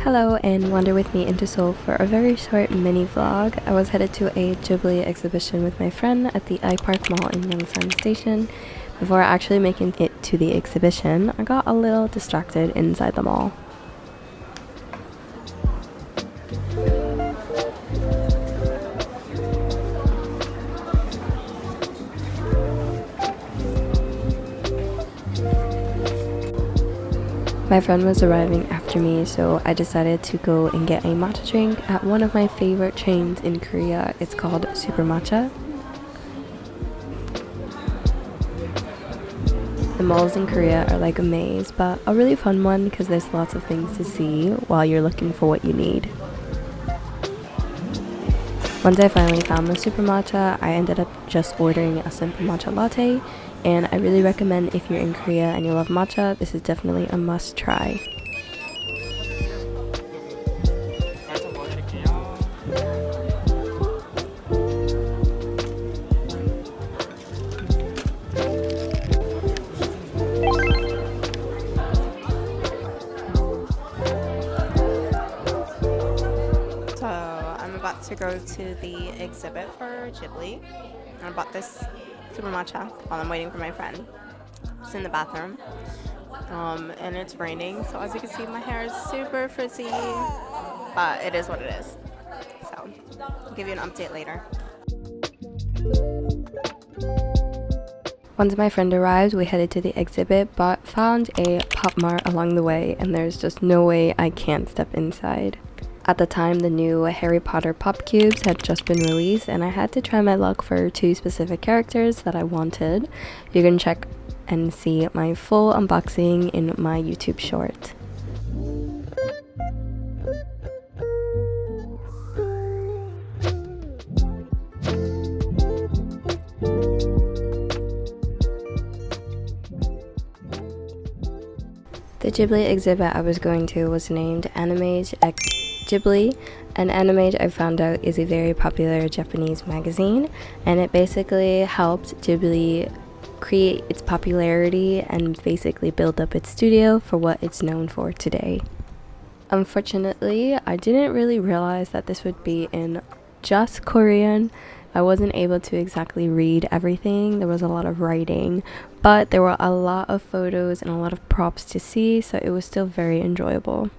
Hello and wander with me into Seoul for a very short mini vlog. I was headed to a Ghibli exhibition with my friend at the IPark Mall in Yongsan station. Before actually making it to the exhibition, I got a little distracted inside the mall. My friend was arriving after me, so I decided to go and get a matcha drink at one of my favorite chains in Korea. It's called Super Matcha. The malls in Korea are like a maze, but a really fun one because there's lots of things to see while you're looking for what you need. Once I finally found the Super Matcha, I ended up just ordering a simple matcha latte, and I really recommend if you're in Korea and you love matcha, this is definitely a must try. To go to the exhibit for Ghibli. I bought this Super Matcha while I'm waiting for my friend. It's in the bathroom. And it's raining, so as you can see my hair is super frizzy, but it is what it is. So I'll give you an update later. Once my friend arrived, we headed to the exhibit but found a pop mart along the way, and there's just no way I can't step inside. At the time, the new Harry Potter pop cubes had just been released, and I had to try my luck for 2 specific characters that I wanted. You can check and see my full unboxing in my YouTube short. The Ghibli exhibit I was going to was named Animage X Ghibli, and Animage, I found out, is a very popular Japanese magazine, and it basically helped Ghibli create its popularity and basically build up its studio for what it's known for today. Unfortunately, I didn't really realize that this would be in just Korean. I wasn't able to exactly read everything. There was a lot of writing, but there were a lot of photos and a lot of props to see, so it was still very enjoyable.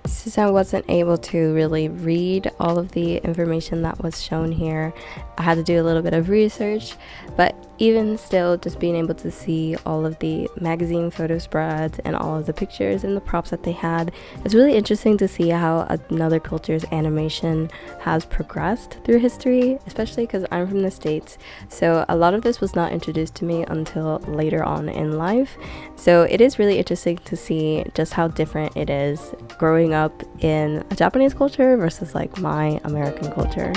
Since I wasn't able to really read all of the information that was shown here, I had to do a little bit of research, but even still, just being able to see all of the magazine photo spreads and all of the pictures and the props that they had, it's really interesting to see how another culture's animation has progressed through history, especially because I'm from the States, so a lot of this was not introduced to me until later on in life. So it is really interesting to see just how different it is growing up in a Japanese culture versus like my American culture.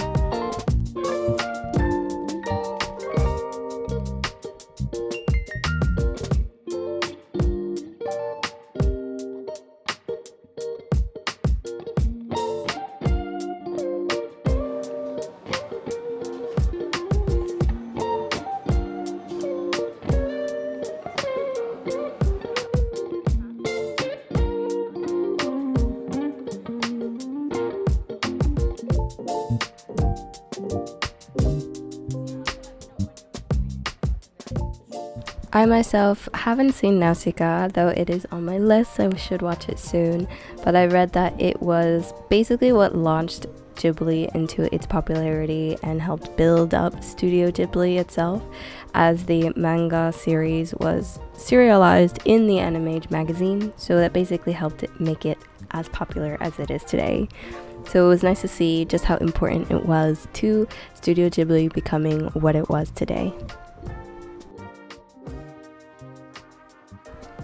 I myself haven't seen Nausicaa, though it is on my list, so I should watch it soon, but I read that it was basically what launched Ghibli into its popularity and helped build up Studio Ghibli itself, as the manga series was serialized in the Animage magazine, so that basically helped it make it as popular as it is today. So it was nice to see just how important it was to Studio Ghibli becoming what it was today.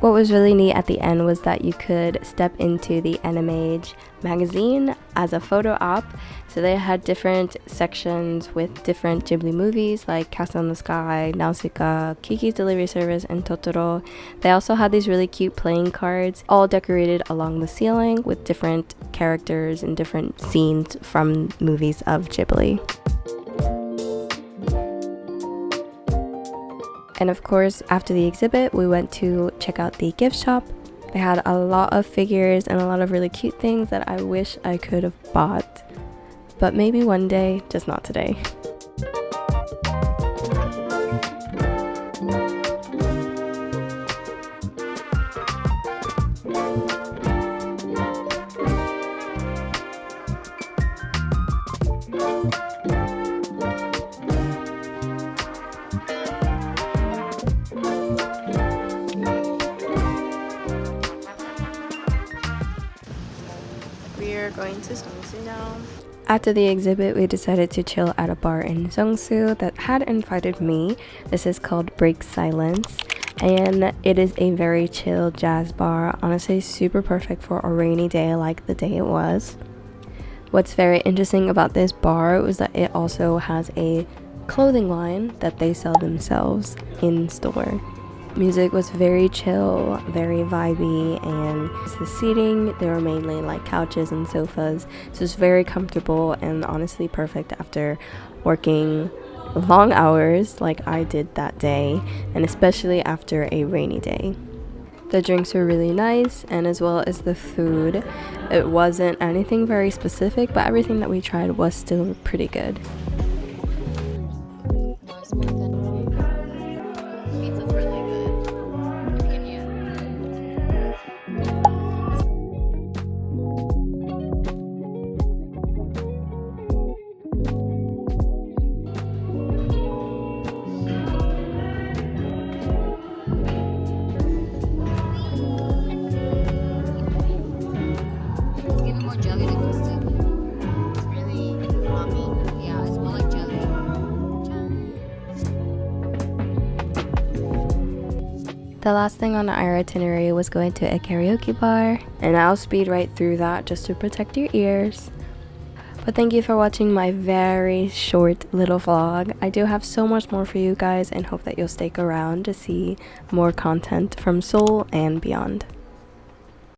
What was really neat at the end was that you could step into the Animage magazine as a photo op. So they had different sections with different Ghibli movies like Castle in the Sky, Nausicaa, Kiki's Delivery Service, and Totoro. They also had these really cute playing cards, all decorated along the ceiling with different characters and different scenes from movies of Ghibli. And of course, after the exhibit, we went to check out the gift shop. They had a lot of figures and a lot of really cute things that I wish I could have bought. But maybe one day, just not today. We're going to Seongsu now. After the exhibit, we decided to chill at a bar in Seongsu that had invited me. This is called Break Silence, and it is a very chill jazz bar. Honestly, super perfect for a rainy day like the day it was. What's very interesting about this bar was that it also has a clothing line that they sell themselves in store. Music was very chill, very vibey, and the seating, they were mainly like couches and sofas, so it's very comfortable and honestly perfect after working long hours like I did that day, and especially after a rainy day. The drinks were really nice, and as well as the food. It wasn't anything very specific, but everything that we tried was still pretty good. The last thing on our itinerary was going to a karaoke bar, and I'll speed right through that just to protect your ears. But thank you for watching my very short little vlog. I do have so much more for you guys and hope that you'll stick around to see more content from Seoul and beyond.